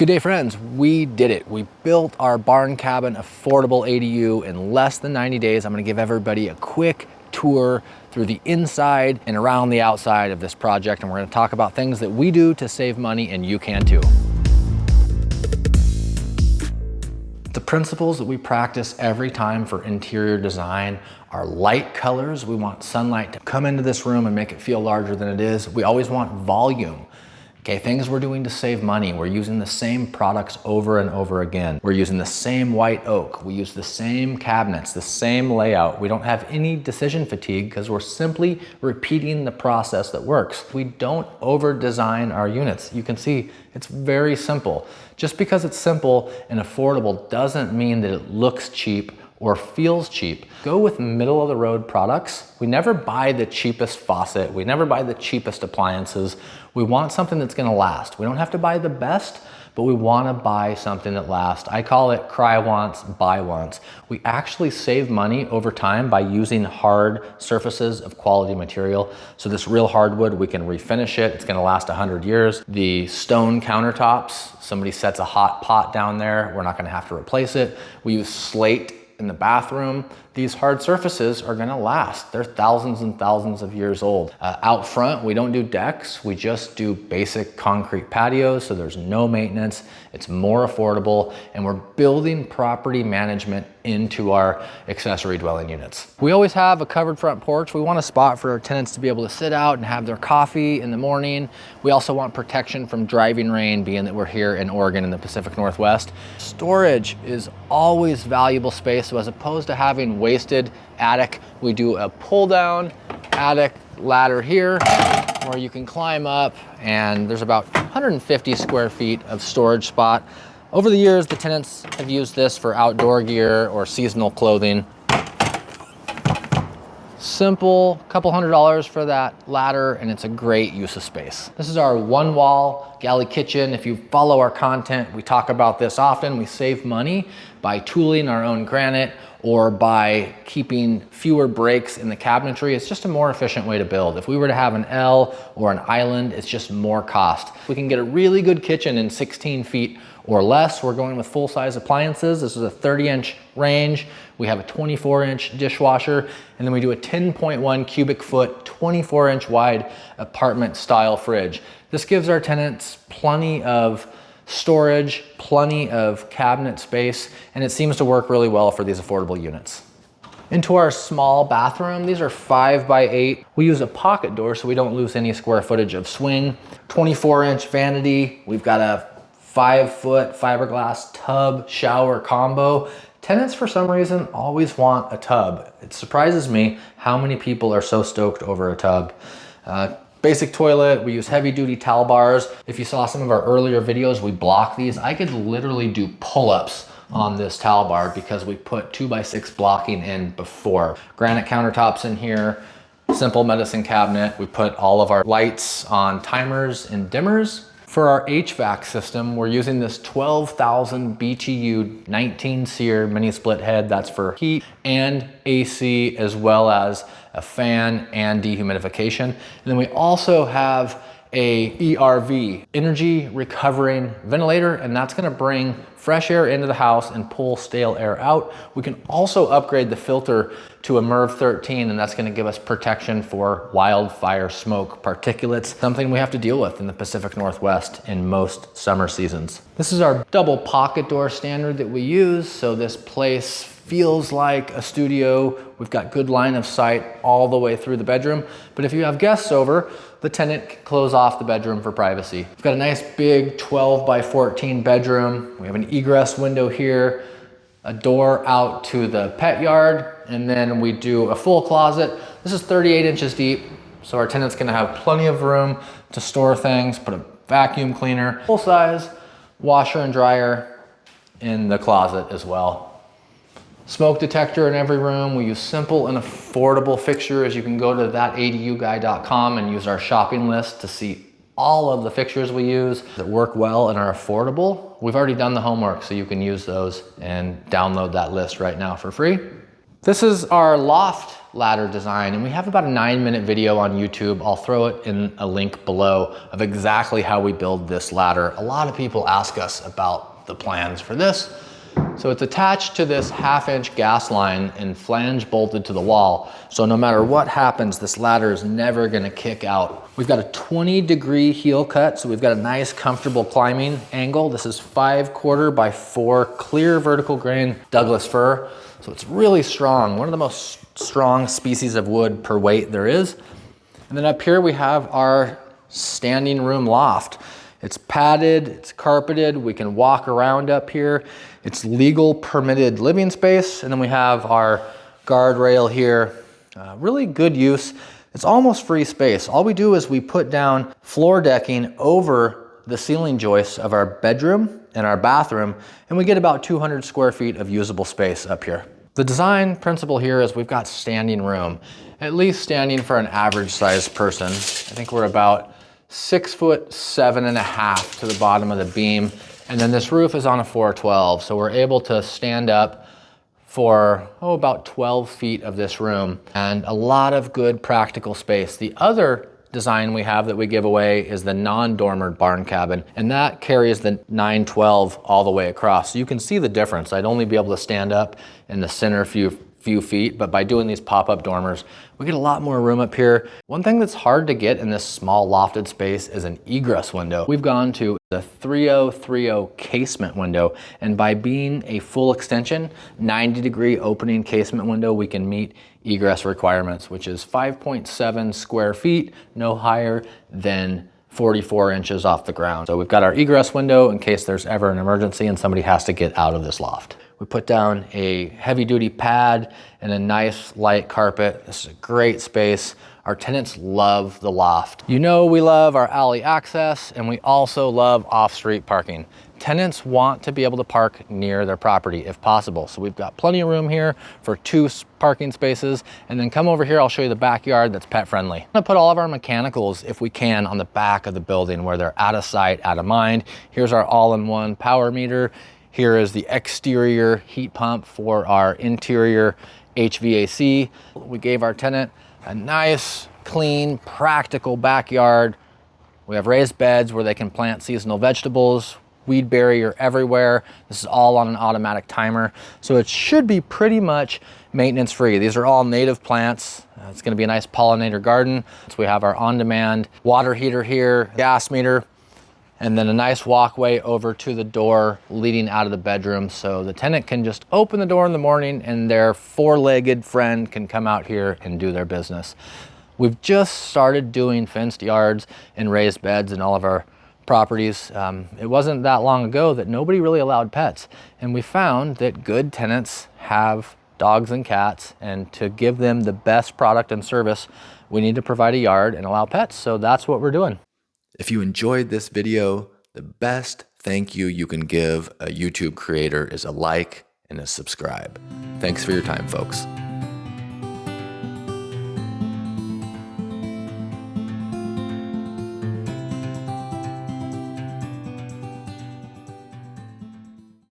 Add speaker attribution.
Speaker 1: Good day, friends. We did it. We built our barn cabin affordable ADU in less than 90 days. I'm gonna give everybody a quick tour through the inside and around the outside of this project, and we're gonna talk about things that we do to save money, and you can too. The principles that we practice every time for interior design are light colors. We want sunlight to come into this room and make it feel larger than it is. We always want volume. Okay, things we're doing to save money. We're using the same products over and over again. We're using the same white oak. We use the same cabinets, the same layout. We don't have any decision fatigue because we're simply repeating the process that works. We don't over design our units. You can see it's very simple. Just because it's simple and affordable doesn't mean that it looks cheap or feels cheap. Go with middle of the road products. We never buy the cheapest faucet. We never buy the cheapest appliances. We want something that's gonna last. We don't have to buy the best, but we wanna buy something that lasts. I call it cry once, buy once. We actually save money over time by using hard surfaces of quality material. So this real hardwood, we can refinish it. It's gonna last 100 years. The stone countertops, somebody sets a hot pot down there, we're not gonna have to replace it. We use slate in the bathroom. These hard surfaces are gonna last. They're thousands and thousands of years old. Out front, we don't do decks. We just do basic concrete patios, so there's no maintenance. It's more affordable, and we're building property management into our accessory dwelling units. We always have a covered front porch. We want a spot for our tenants to be able to sit out and have their coffee in the morning. We also want protection from driving rain, being that we're here in Oregon in the Pacific Northwest. Storage is always valuable space, so as opposed to having wasted attic, we do a pull down attic ladder here where you can climb up, and there's about 150 square feet of storage spot. Over the years, the tenants have used this for outdoor gear or seasonal clothing. Simple, couple $100 for that ladder, and it's a great use of space. This is our one wall galley kitchen. If you follow our content, we talk about this often. We save money by tooling our own granite or by keeping fewer breaks in the cabinetry. It's just a more efficient way to build. If we were to have an L or an island, it's just more cost. We can get a really good kitchen in 16 feet or less. We're going with full-size appliances. This is a 30-inch range. We have a 24-inch dishwasher, and then we do a 10.1 cubic foot, 24-inch wide apartment style fridge. This gives our tenants plenty of storage, plenty of cabinet space, and it seems to work really well for these affordable units. Into our small bathroom, these are 5 by 8. We use a pocket door so we don't lose any square footage of swing. 24-inch vanity. We've got a 5-foot fiberglass tub shower combo. Tenants, for some reason, always want a tub. It surprises me how many people are so stoked over a tub. Basic toilet, we use heavy duty towel bars. If you saw some of our earlier videos, we block these. I could literally do pull-ups on this towel bar because we put 2x6 blocking in before. Granite countertops in here, simple medicine cabinet. We put all of our lights on timers and dimmers. For our HVAC system, we're using this 12,000 BTU 19 SEER mini split head. That's for heat and AC, as well as a fan and dehumidification. And then we also have a ERV, energy recovering ventilator, and that's gonna bring fresh air into the house and pull stale air out. We can also upgrade the filter to a MERV 13, and that's gonna give us protection for wildfire smoke particulates, something we have to deal with in the Pacific Northwest in most summer seasons. This is our double pocket door standard that we use, so this place feels like a studio. We've got good line of sight all the way through the bedroom, but if you have guests over, the tenant can close off the bedroom for privacy. We've got a nice big 12 by 14 bedroom. We have an egress window here, a door out to the pet yard, and then we do a full closet. This is 38 inches deep, so our tenant's gonna have plenty of room to store things, put a vacuum cleaner, full size washer and dryer in the closet as well. Smoke detector in every room. We use simple and affordable fixtures. You can go to thataduguy.com and use our shopping list to see all of the fixtures we use that work well and are affordable. We've already done the homework, so you can use those and download that list right now for free. This is our loft ladder design, and we have about a 9-minute video on YouTube. I'll throw it in a link below of exactly how we build this ladder. A lot of people ask us about the plans for this. So it's attached to this 1/2-inch gas line and flange bolted to the wall. So no matter what happens, this ladder is never gonna kick out. We've got a 20-degree heel cut, so we've got a nice comfortable climbing angle. This is 5/4 by 4 clear vertical grain Douglas fir. So it's really strong, one of the most strong species of wood per weight there is. And then up here we have our standing room loft. It's padded, it's carpeted, we can walk around up here. It's legal permitted living space. And then we have our guardrail here. Really good use. It's almost free space. All we do is we put down floor decking over the ceiling joists of our bedroom and our bathroom, and we get about 200 square feet of usable space up here. The design principle here is we've got standing room, at least standing for an average sized person. I think we're about 6'7.5" to the bottom of the beam. And then this roof is on a 412. So we're able to stand up for, about 12 feet of this room, and a lot of good practical space. The other design we have that we give away is the non-dormer barn cabin, and that carries the 912 all the way across. So you can see the difference. I'd only be able to stand up in the center few feet, but by doing these pop-up dormers, we get a lot more room up here. One thing that's hard to get in this small lofted space is an egress window. We've gone to the 3030 casement window, and by being a full extension, 90-degree opening casement window, we can meet egress requirements, which is 5.7 square feet, no higher than 44 inches off the ground. So we've got our egress window in case there's ever an emergency and somebody has to get out of this loft. We put down a heavy-duty pad and a nice light carpet. This is a great space. Our tenants love the loft. You know we love our alley access, and we also love off-street parking. Tenants want to be able to park near their property if possible. So we've got plenty of room here for 2 parking spaces. And then come over here, I'll show you the backyard that's pet friendly. I'm gonna put all of our mechanicals, if we can, on the back of the building where they're out of sight, out of mind. Here's our all-in-one power meter. Here is the exterior heat pump for our interior HVAC. We gave our tenant a nice, clean, practical backyard. We have raised beds where they can plant seasonal vegetables, weed barrier everywhere. This is all on an automatic timer. So it should be pretty much maintenance free. These are all native plants. It's gonna be a nice pollinator garden. So we have our on-demand water heater here, gas meter, and then a nice walkway over to the door leading out of the bedroom. So the tenant can just open the door in the morning and their 4-legged friend can come out here and do their business. We've just started doing fenced yards and raised beds in all of our properties. It wasn't that long ago that nobody really allowed pets. And we found that good tenants have dogs and cats, and to give them the best product and service, we need to provide a yard and allow pets. So that's what we're doing.
Speaker 2: If you enjoyed this video, the best thank you you can give a YouTube creator is a like and a subscribe. Thanks for your time, folks.